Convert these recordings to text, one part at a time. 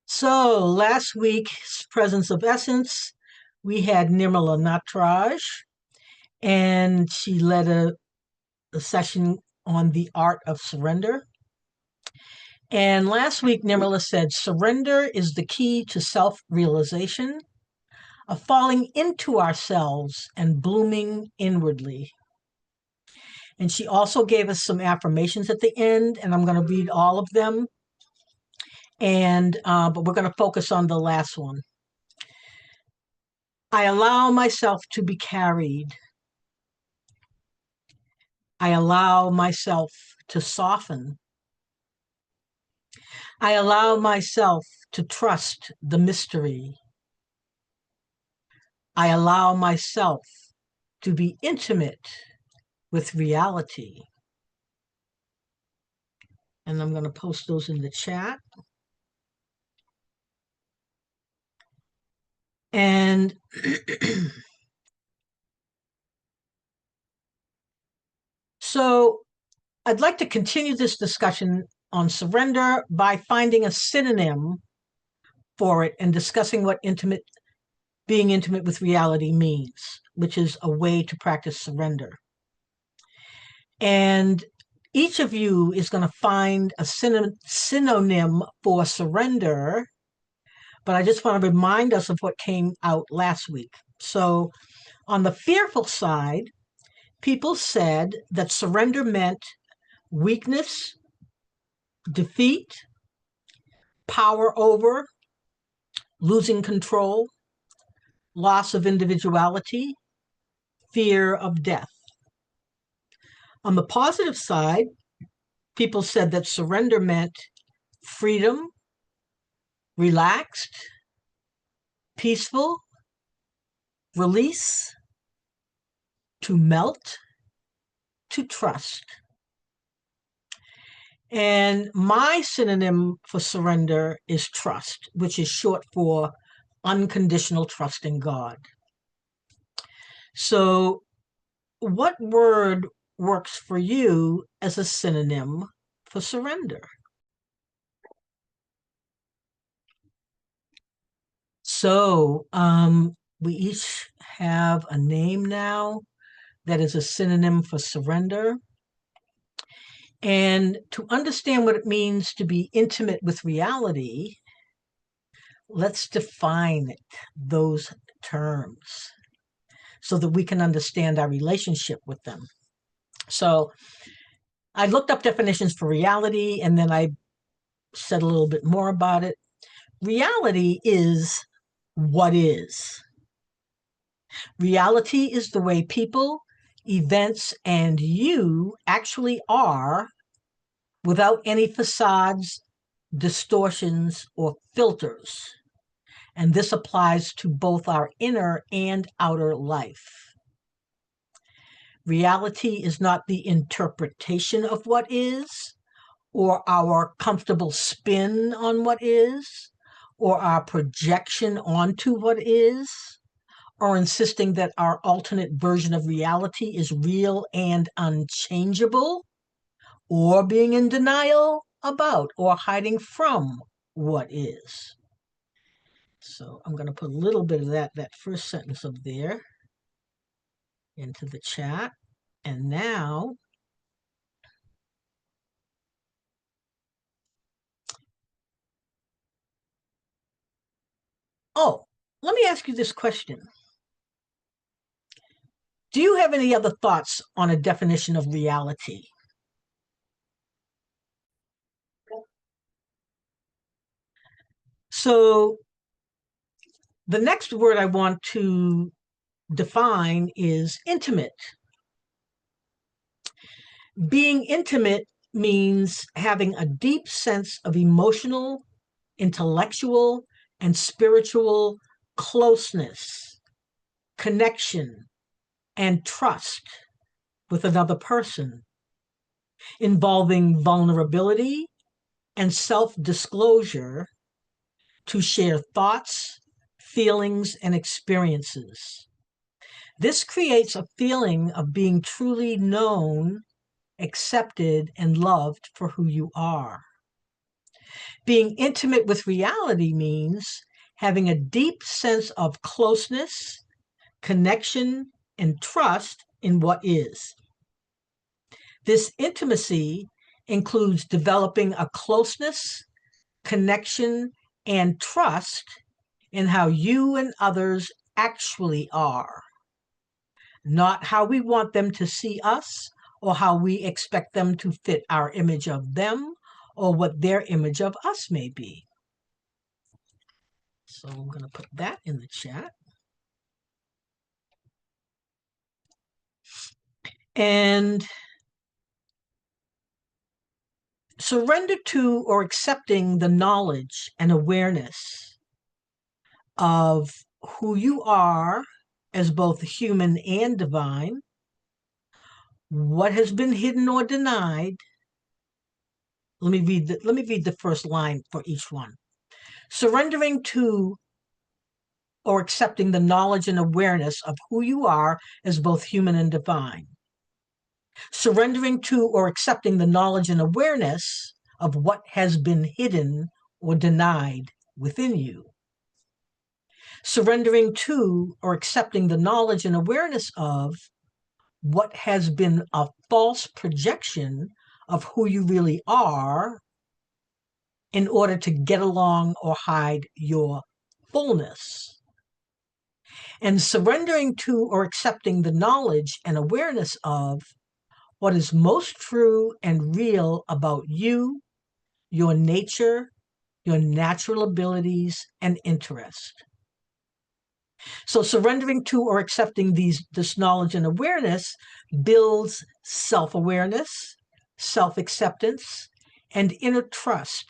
So last week's Presence of Essence, we had Nirmala Natraj, and she led a session on the art of surrender. And last week, Nirmala said, surrender is the key to self-realization, of falling into ourselves and blooming inwardly. And she also gave us some affirmations at the end, and I'm going to read all of them. But we're going to focus on the last one. I allow myself to be carried. I allow myself to soften. I allow myself to trust the mystery. I allow myself to be intimate with reality. And I'm going to post those in the chat. And so I'd like to continue this discussion on surrender by finding a synonym for it and discussing what being intimate with reality means, which is a way to practice surrender. And each of you is going to find a synonym for surrender, but I just want to remind us of what came out last week. So on the fearful side, people said that surrender meant weakness, defeat, power over, losing control, loss of individuality, fear of death. On the positive side, people said that surrender meant freedom, relaxed, peaceful, release, to melt, to trust. And my synonym for surrender is trust, which is short for unconditional trust in God. So, what word works for you as a synonym for surrender? So, we each have a name now that is a synonym for surrender. And to understand what it means to be intimate with reality, let's define those terms so that we can understand our relationship with them. So I looked up definitions for reality, and then I said a little bit more about it. Reality is what is. Reality is the way people, events, and you actually are without any facades, distortions, or filters. And this applies to both our inner and outer life. Reality is not the interpretation of what is, or our comfortable spin on what is, or our projection onto what is, or insisting that our alternate version of reality is real and unchangeable, or being in denial about or hiding from what is. So I'm going to put a little bit of that first sentence up there into the chat. And now, let me ask you this question. Do you have any other thoughts on a definition of reality? So the next word I want to define is intimate. Being intimate means having a deep sense of emotional, intellectual, and spiritual closeness, connection, and trust with another person, involving vulnerability and self-disclosure to share thoughts, feelings, and experiences. This creates a feeling of being truly known accepted, and loved for who you are. Being intimate with reality means having a deep sense of closeness, connection, and trust in what is. This intimacy includes developing a closeness, connection, and trust in how you and others actually are, not how we want them to see us or how we expect them to fit our image of them or what their image of us may be. So I'm going to put that in the chat. And surrender to or accepting the knowledge and awareness of who you are as both human and divine, what has been hidden or denied. Let me read the first line for each one. Surrendering to or accepting the knowledge and awareness of who you are as both human and divine. Surrendering to or accepting the knowledge and awareness of what has been hidden or denied within you. Surrendering to or accepting the knowledge and awareness of what has been a false projection of who you really are in order to get along or hide your fullness. And surrendering to or accepting the knowledge and awareness of what is most true and real about you, your nature, your natural abilities, and interest. So surrendering to or accepting this knowledge and awareness builds self-awareness, self-acceptance, and inner trust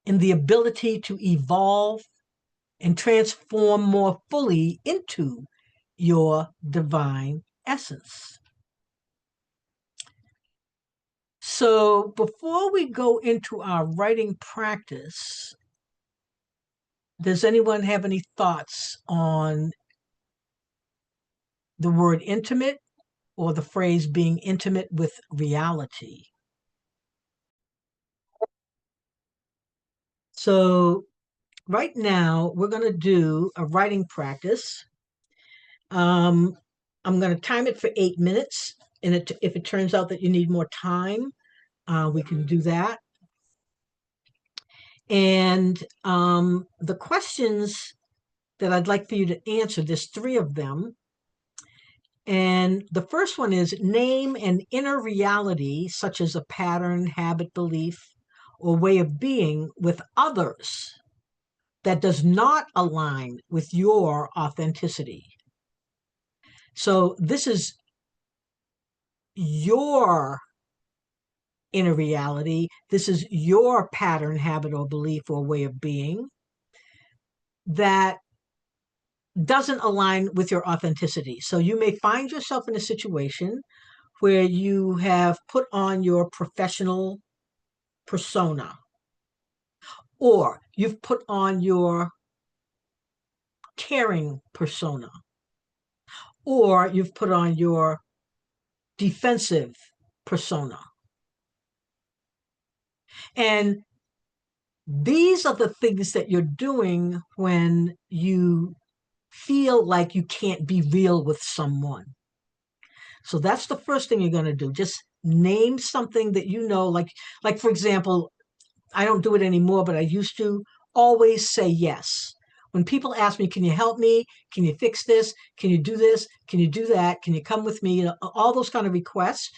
in the ability to evolve and transform more fully into your divine essence. So before we go into our writing practice, does anyone have any thoughts on the word intimate or the phrase being intimate with reality? So right now, we're going to do a writing practice. I'm going to time it for 8 minutes. And if it turns out that you need more time, we can do that. And the questions that I'd like for you to answer, there's 3 of them. And the first one is name an inner reality, such as a pattern, habit, belief, or way of being with others that does not align with your authenticity. So this is your inner reality. This is your pattern, habit, or belief, or way of being that doesn't align with your authenticity. So you may find yourself in a situation where you have put on your professional persona, or you've put on your caring persona, or you've put on your defensive persona. And these are the things that you're doing when you feel like you can't be real with someone. So that's the first thing you're going to do. Just name something that you know, like for example, I don't do it anymore, but I used to always say yes. When people ask me, can you help me? Can you fix this? Can you do this? Can you do that? Can you come with me? You know, all those kind of requests,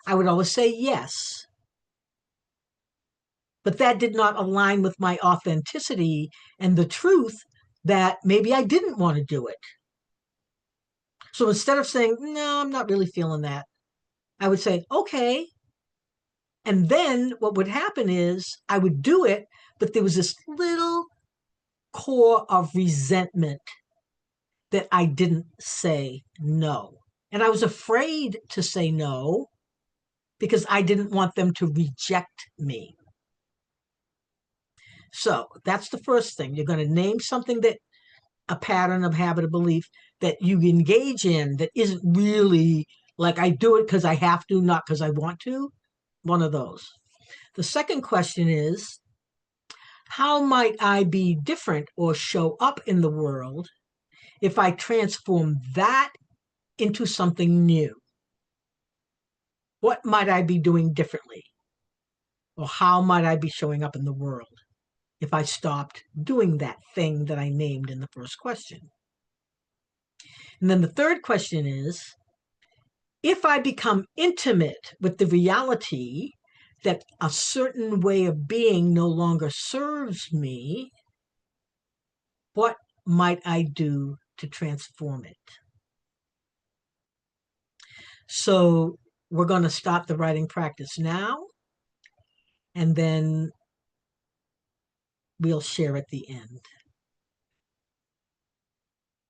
I would always say yes. But that did not align with my authenticity and the truth that maybe I didn't want to do it. So instead of saying, no, I'm not really feeling that, I would say, okay. And then what would happen is I would do it, but there was this little core of resentment that I didn't say no. And I was afraid to say no because I didn't want them to reject me. So that's the first thing. You're going to name something that a pattern of habit of belief that you engage in that isn't really Like I do it because I have to, not because I want to. One of those. The second question is, how might I be different or show up in the world if I transform that into something new? What might I be doing differently? Or how might I be showing up in the world if I stopped doing that thing that I named in the first question? And then the third question is, if I become intimate with the reality that a certain way of being no longer serves me, what might I do to transform it? So we're going to stop the writing practice now, and then we'll share at the end.